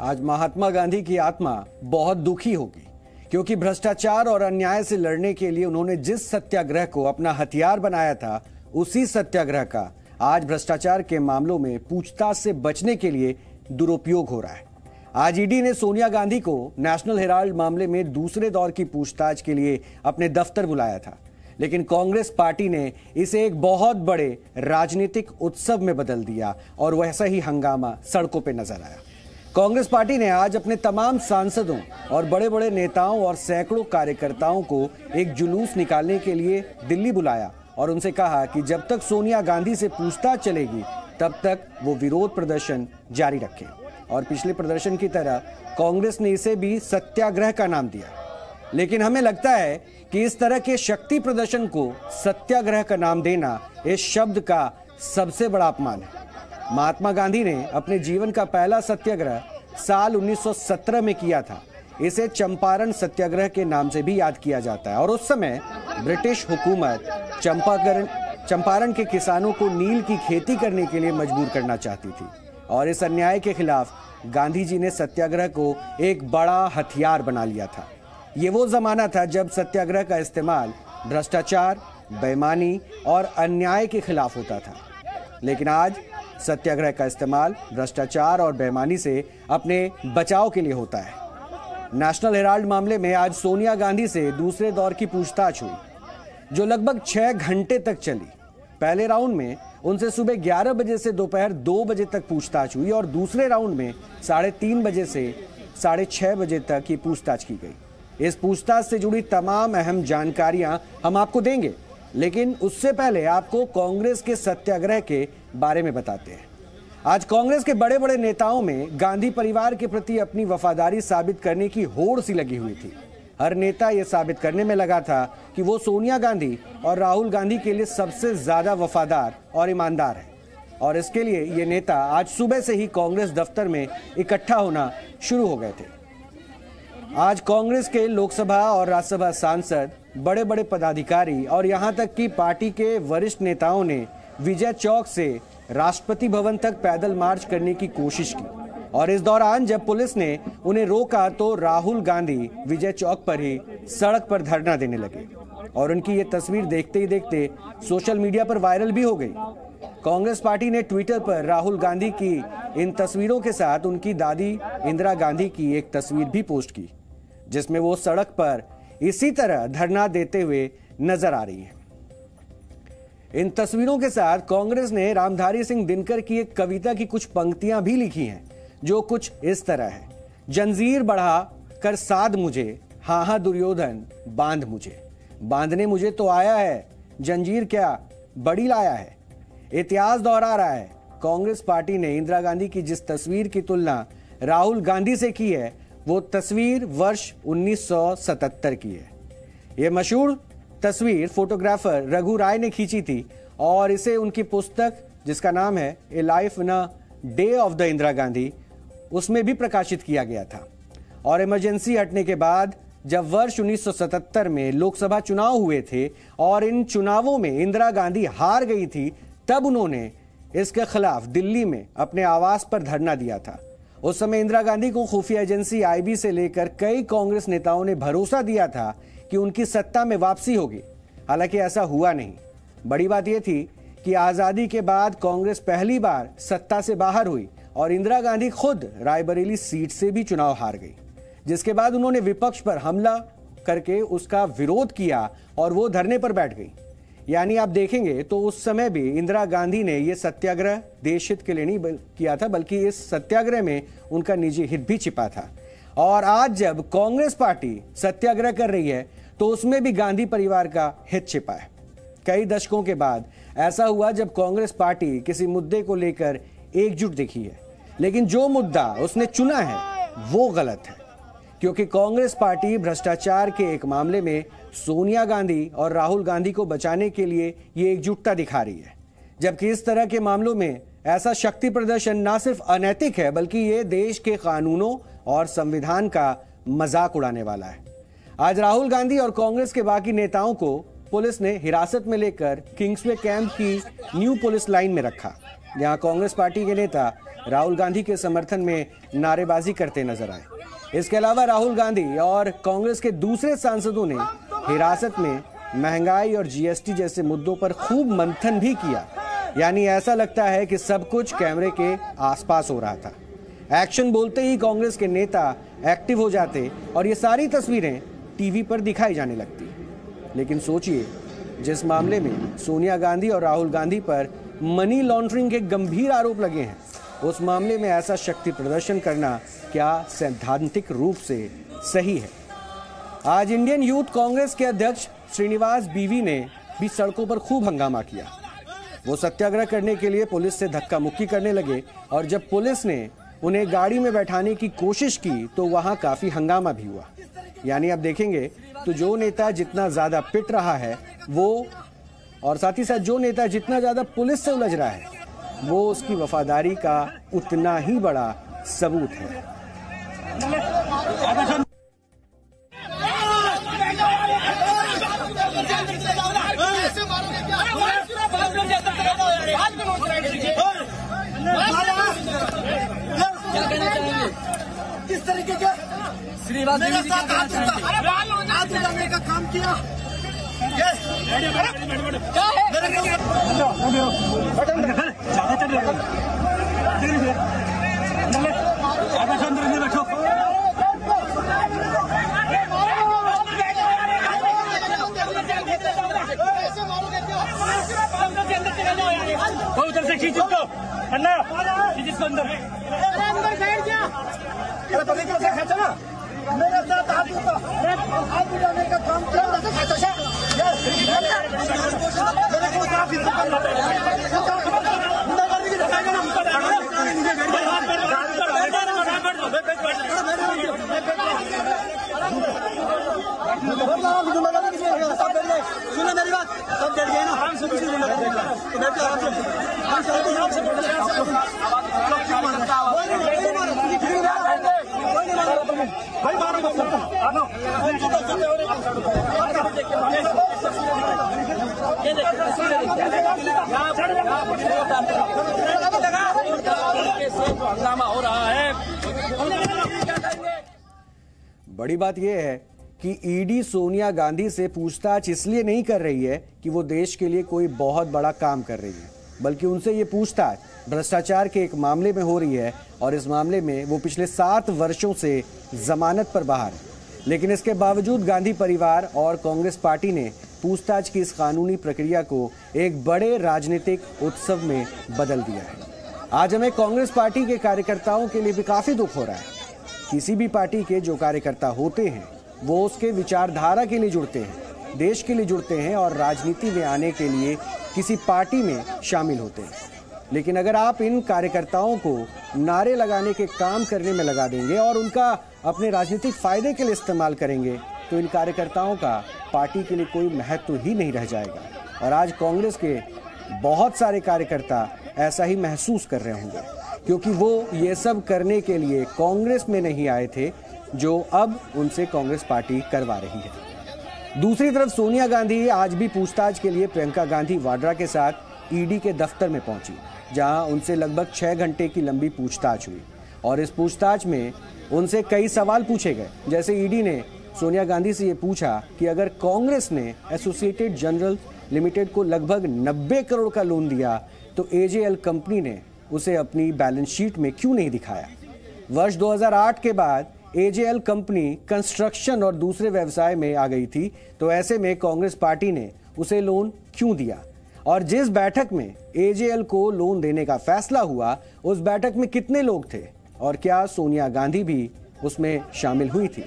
आज महात्मा गांधी की आत्मा बहुत दुखी होगी, क्योंकि भ्रष्टाचार और अन्याय से लड़ने के लिए उन्होंने जिस सत्याग्रह को अपना हथियार बनाया था, उसी सत्याग्रह का आज भ्रष्टाचार के मामलों में पूछताछ से बचने के लिए दुरुपयोग हो रहा है। आज ईडी ने सोनिया गांधी को नेशनल हेराल्ड मामले में दूसरे दौर की पूछताछ के लिए अपने दफ्तर बुलाया था, लेकिन कांग्रेस पार्टी ने इसे एक बहुत बड़े राजनीतिक उत्सव में बदल दिया और वैसा ही हंगामा सड़कों पर नजर आया। कांग्रेस पार्टी ने आज अपने तमाम सांसदों और बड़े बड़े नेताओं और सैकड़ों कार्यकर्ताओं को एक जुलूस निकालने के लिए दिल्ली बुलाया और उनसे कहा कि जब तक सोनिया गांधी से पूछताछ चलेगी तब तक वो विरोध प्रदर्शन जारी रखें। और पिछले प्रदर्शन की तरह कांग्रेस ने इसे भी सत्याग्रह का नाम दिया, लेकिन हमें लगता है कि इस तरह के शक्ति प्रदर्शन को सत्याग्रह का नाम देना इस शब्द का सबसे बड़ा अपमान है। महात्मा गांधी ने अपने जीवन का पहला सत्याग्रह साल 1917 में किया था। इसे चंपारण सत्याग्रह के नाम से भी याद किया जाता है और उस समय ब्रिटिश हुकूमत चंपारण के किसानों को नील की खेती करने के लिए मजबूर करना चाहती थी और इस अन्याय के खिलाफ गांधी जी ने सत्याग्रह को एक बड़ा हथियार बना लिया था। ये वो जमाना था जब सत्याग्रह का इस्तेमाल भ्रष्टाचार, बेईमानी और अन्याय के खिलाफ होता था, लेकिन आज सत्याग्रह का इस्तेमाल भ्रष्टाचार और बेईमानी से अपने बचाव के लिए होता है। नेशनल हेराल्ड मामले में आज सोनिया गांधी से दूसरे दौर की पूछताछ हुई, जो लगभग 6 घंटे तक चली। पहले राउंड में उनसे सुबह 11 बजे से दोपहर 2 बजे तक पूछताछ हुई और दूसरे राउंड में 3:30 बजे से 6:30 बजे तक ये पूछताछ की गई। इस पूछताछ से जुड़ी तमाम अहम जानकारियां हम आपको देंगे, लेकिन उससे पहले आपको कांग्रेस के सत्याग्रह के बारे में बताते हैं। आज कांग्रेस के बड़े बड़े नेताओं में गांधी परिवार के प्रति अपनी वफादारी साबित करने की होड़ सी लगी हुई थी। हर नेता यह साबित करने में लगा था कि वो सोनिया गांधी और राहुल गांधी के लिए सबसे ज्यादा वफादार और ईमानदार है, और इसके लिए ये नेता आज सुबह से ही कांग्रेस दफ्तर में इकट्ठा होना शुरू हो गए थे। आज कांग्रेस के लोकसभा और राज्यसभा सांसद, बड़े बड़े पदाधिकारी और यहां तक कि पार्टी के वरिष्ठ नेताओं ने विजय चौक से राष्ट्रपति भवन तक पैदल मार्च करने की कोशिश की, और इस दौरान जब पुलिस ने उन्हें रोका तो राहुल गांधी विजय चौक पर ही सड़क पर धरना देने लगे और उनकी ये तस्वीर देखते ही देखते सोशल मीडिया पर वायरल भी हो गई। कांग्रेस पार्टी ने ट्विटर पर राहुल गांधी की इन तस्वीरों के साथ उनकी दादी इंदिरा गांधी की एक तस्वीर भी पोस्ट की, जिसमें वो सड़क पर इसी तरह धरना देते हुए नजर आ रही है। इन तस्वीरों के साथ कांग्रेस ने रामधारी सिंह दिनकर की एक कविता की कुछ पंक्तियां भी लिखी हैं, जो कुछ इस तरह है। जंजीर बढ़ा कर साध मुझे, हाँ हाँ दुर्योधन बांध मुझे, बांधने मुझे तो आया है, जंजीर क्या बड़ी लाया है। इतिहास दोहरा रहा है। कांग्रेस पार्टी ने इंदिरा गांधी की जिस तस्वीर की तुलना राहुल गांधी से की है, वो तस्वीर वर्ष 1977 की है। ये मशहूर तस्वीर फोटोग्राफर रघु राय ने खींची थी और इसे उनकी पुस्तक, जिसका नाम है ए life in a day of the Indira Gandhi, उसमें भी प्रकाशित किया गया था। और इमरजेंसी हटने के बाद जब वर्ष 1977 में लोकसभा चुनाव हुए थे और इन चुनावों में इंदिरा गांधी हार गई थी, तब उन्होंने इसके खिलाफ दिल्ली में अपने आवास पर धरना दिया था। उस समय इंदिरा गांधी को खुफिया एजेंसी आईबी से लेकर कई कांग्रेस नेताओं ने भरोसा दिया था कि उनकी सत्ता में वापसी होगी। हालांकि ऐसा हुआ नहीं। बड़ी बात यह थी कि आजादी के बाद कांग्रेस पहली बार सत्ता से बाहर हुई और इंदिरा गांधी खुद रायबरेली सीट से भी चुनाव हार गई, जिसके बाद उन्होंने विपक्ष पर हमला करके उसका विरोध किया और वो धरने पर बैठ गई। यानी आप देखेंगे तो उस समय भी इंदिरा गांधी ने यह सत्याग्रह देश हित के लिए नहीं किया था, बल्कि इस सत्याग्रह में उनका निजी हित भी छिपा था। और आज जब कांग्रेस पार्टी सत्याग्रह कर रही है तो उसमें भी गांधी परिवार का हित छिपा है। कई दशकों के बाद ऐसा हुआ जब कांग्रेस पार्टी किसी मुद्दे को लेकर एकजुट दिखी है, लेकिन जो मुद्दा उसने चुना है वो गलत है, क्योंकि कांग्रेस पार्टी भ्रष्टाचार के एक मामले में सोनिया गांधी और राहुल गांधी को बचाने के लिए ये एकजुटता दिखा रही है, जबकि इस तरह के मामलों में ऐसा शक्ति प्रदर्शन ना सिर्फ अनैतिक है, बल्कि ये देश के कानूनों और संविधान का मजाक उड़ाने वाला है। आज राहुल गांधी और कांग्रेस के बाकी नेताओं को पुलिस ने हिरासत में लेकर किंग्सवे कैंप की न्यू पुलिस लाइन में रखा। जहां कांग्रेस पार्टी के नेता राहुल गांधी के समर्थन में नारेबाजी करते नजर आए। इसके अलावा राहुल गांधी और कांग्रेस के दूसरे सांसदों ने हिरासत में महंगाई और जीएसटी जैसे मुद्दों पर खूब मंथन भी किया। यानी ऐसा लगता है कि सब कुछ कैमरे के आसपास हो रहा था। एक्शन बोलते ही कांग्रेस के नेता एक्टिव हो जाते और ये सारी तस्वीरें टीवी पर दिखाई जाने लगती। लेकिन सोचिए, जिस मामले में सोनिया गांधी और राहुल गांधी पर मनी लॉन्ड्रिंग के गंभीर आरोप लगे हैं, उस मामले में ऐसा शक्ति प्रदर्शन करना क्या सैद्धांतिक रूप से सही है? आज इंडियन यूथ कांग्रेस के अध्यक्ष श्रीनिवास बीवी ने भी सड़कों पर खूब हंगामा किया। वो सत्याग्रह करने के लिए पुलिस से धक्का मुक्की करने लगे और जब पुलिस ने उन्हें गाड़ी में बैठाने की कोशिश की तो वहां काफी हंगामा भी हुआ। यानी आप देखेंगे तो जो नेता जितना ज्यादा पिट रहा है वो, और साथ ही साथ जो नेता जितना ज्यादा पुलिस से उलझ रहा है, वो उसकी वफादारी का उतना ही बड़ा सबूत है। किस तरीके के श्रीनिवास जी क्या कहना चाहेंगे? का काम किया उधर से खींचो अन्ना, इसको अंदर बैठ गया। अरे पता कैसे खींचा ना, मेरे साथ हाथ मिलाने का काम किया। मेरे को साफ हिस्सा करना सुनो मेरी बात, सब डर गए ना, हम सब हंगामा हो रहा है। बड़ी बात यह है कि ईडी सोनिया गांधी से पूछताछ इसलिए नहीं कर रही है कि वो देश के लिए कोई बहुत बड़ा काम कर रही है, बल्कि उनसे ये पूछताछ भ्रष्टाचार के एक मामले में हो रही है और इस मामले में वो पिछले 7 वर्षों से जमानत पर बाहर है। लेकिन इसके बावजूद गांधी परिवार और कांग्रेस पार्टी ने पूछताछ की इस कानूनी प्रक्रिया को एक बड़े राजनीतिक उत्सव में बदल दिया है। आज हमें कांग्रेस पार्टी के कार्यकर्ताओं के लिए भी काफी दुख हो रहा है। किसी भी पार्टी के जो कार्यकर्ता होते हैं वो उसके विचारधारा के लिए जुड़ते हैं, देश के लिए जुड़ते हैं और राजनीति में आने के लिए किसी पार्टी में शामिल होते हैं। लेकिन अगर आप इन कार्यकर्ताओं को नारे लगाने के काम करने में लगा देंगे और उनका अपने राजनीतिक फायदे के लिए इस्तेमाल करेंगे तो इन कार्यकर्ताओं का पार्टी के लिए कोई महत्व ही नहीं रह जाएगा। और आज कांग्रेस के बहुत सारे कार्यकर्ता ऐसा ही महसूस कर रहे होंगे, क्योंकि वो ये सब करने के लिए कांग्रेस में नहीं आए थे जो अब उनसे कांग्रेस पार्टी करवा रही है। दूसरी तरफ सोनिया गांधी आज भी पूछताछ के लिए प्रियंका गांधी वाड्रा के साथ ईडी के दफ्तर में पहुंची, जहां उनसे लगभग 6 घंटे की लंबी पूछताछ हुई और इस पूछताछ में उनसे कई सवाल पूछे गए। जैसे ईडी ने सोनिया गांधी से ये पूछा कि अगर कांग्रेस ने एसोसिएटेड जनरल लिमिटेड को लगभग 90 करोड़ का लोन दिया तो एजेएल कंपनी ने उसे अपनी बैलेंस शीट में क्यों नहीं दिखाया। वर्ष 2008 के बाद एजेएल कंपनी कंस्ट्रक्शन और दूसरे व्यवसाय में आ गई थी, तो ऐसे में कांग्रेस पार्टी ने उसे लोन क्यों दिया और जिस बैठक में एजेएल को लोन देने का फैसला हुआ उस बैठक में कितने लोग थे और क्या सोनिया गांधी भी उसमें शामिल हुई थी।